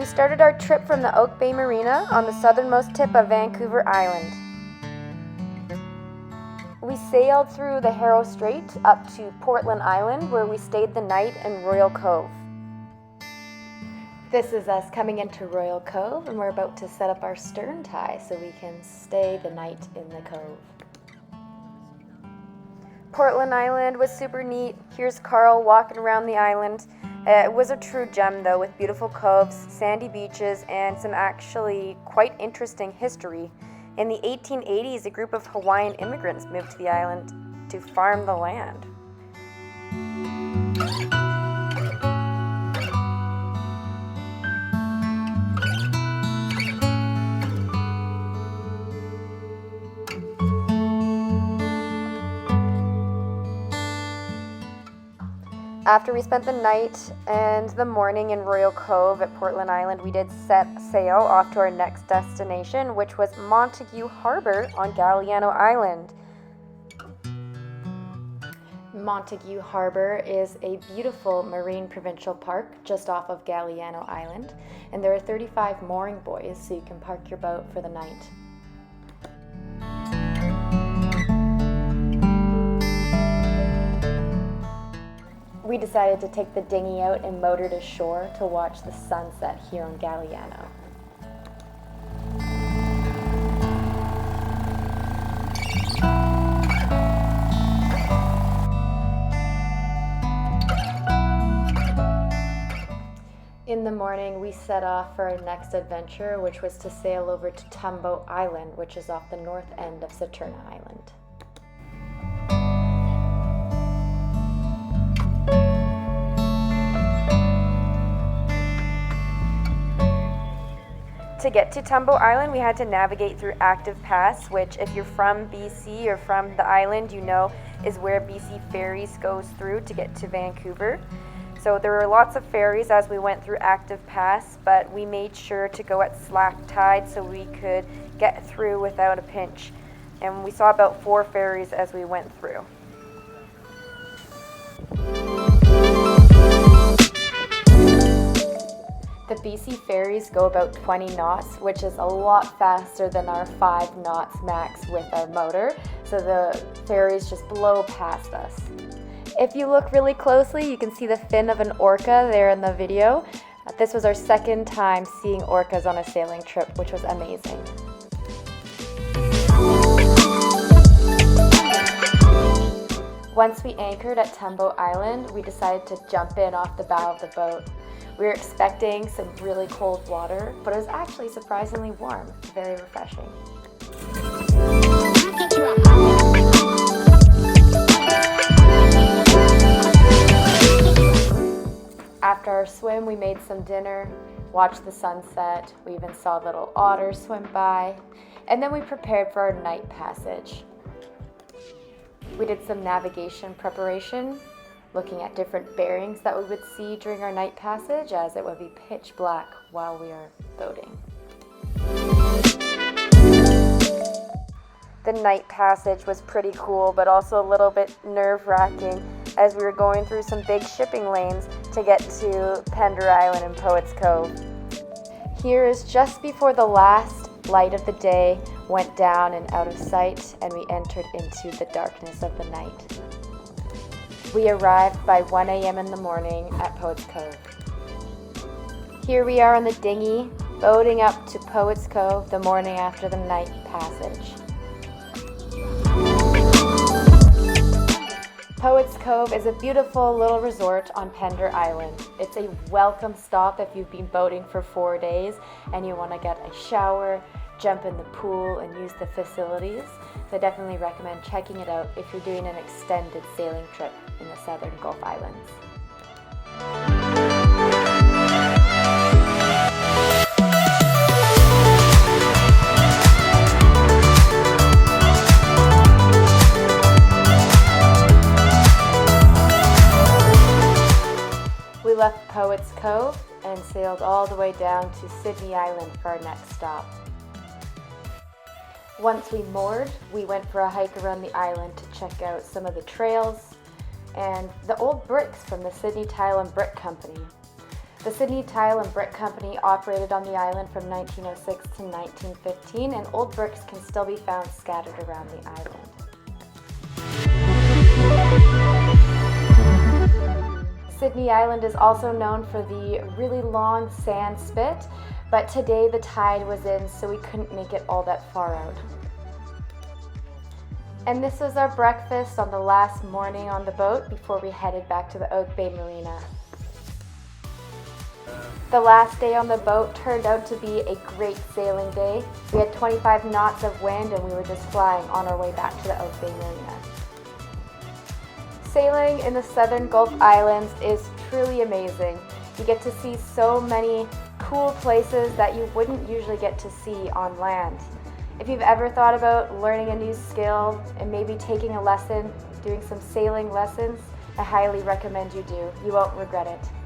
We started our trip from the Oak Bay Marina on the southernmost tip of Vancouver Island. We sailed through the Harrow Strait up to Portland Island, where we stayed the night in Royal Cove. This is us coming into Royal Cove, and we're about to set up our stern tie so we can stay the night in the cove. Portland Island was super neat. Here's Carl walking around the island. It was a true gem though, with beautiful coves, sandy beaches, and some actually quite interesting history. In the 1880s, a group of Hawaiian immigrants moved to the island to farm the land. After we spent the night and the morning in Royal Cove at Portland Island, we did set sail off to our next destination, which was Montague Harbor on Galliano Island. Montague Harbor is a beautiful marine provincial park just off of Galliano Island, and there are 35 mooring buoys so you can park your boat for the night. We decided to take the dinghy out and motor to shore to watch the sunset here on Galliano. In the morning, we set off for our next adventure, which was to sail over to Tumbo Island, which is off the north end of Saturna Island. To get to Tumbo Island, we had to navigate through Active Pass, which if you're from BC or from the island, you know is where BC Ferries goes through to get to Vancouver. So there were lots of ferries as we went through Active Pass, but we made sure to go at slack tide so we could get through without a pinch. And we saw about 4 ferries as we went through. The BC ferries go about 20 knots, which is a lot faster than our 5 knots max with our motor, so the ferries just blow past us. If you look really closely, you can see the fin of an orca there in the video. This was our second time seeing orcas on a sailing trip, which was amazing. Once we anchored at Tumbo Island, we decided to jump in off the bow of the boat. We were expecting some really cold water, but it was actually surprisingly warm, very refreshing. After our swim, we made some dinner, watched the sunset, we even saw little otters swim by, and then we prepared for our night passage. We did some navigation preparation, looking at different bearings that we would see during our night passage, as it would be pitch black while we are boating. The night passage was pretty cool, but also a little bit nerve-wracking as we were going through some big shipping lanes to get to Pender Island and Poets Cove. Here is just before the last light of the day went down and out of sight, and we entered into the darkness of the night. We arrived by 1 a.m. in the morning at Poets Cove. Here we are on the dinghy, boating up to Poets Cove the morning after the night passage. Poets Cove is a beautiful little resort on Pender Island. It's a welcome stop if you've been boating for 4 days and you want to get a shower, jump in the pool, and use the facilities. So I definitely recommend checking it out if you're doing an extended sailing trip in the southern Gulf Islands. We left Poets Cove and sailed all the way down to Sydney Island for our next stop. Once we moored, we went for a hike around the island to check out some of the trails and the old bricks from the Sydney Tile and Brick Company. The Sydney Tile and Brick Company operated on the island from 1906 to 1915, and old bricks can still be found scattered around the island. Sydney Island is also known for the really long sand spit, but today the tide was in, so we couldn't make it all that far out. And this was our breakfast on the last morning on the boat before we headed back to the Oak Bay Marina. The last day on the boat turned out to be a great sailing day. We had 25 knots of wind and we were just flying on our way back to the Oak Bay Marina. Sailing in the Southern Gulf Islands is truly amazing. You get to see so many cool places that you wouldn't usually get to see on land. If you've ever thought about learning a new skill and maybe taking a lesson, doing some sailing lessons, I highly recommend you do. You won't regret it.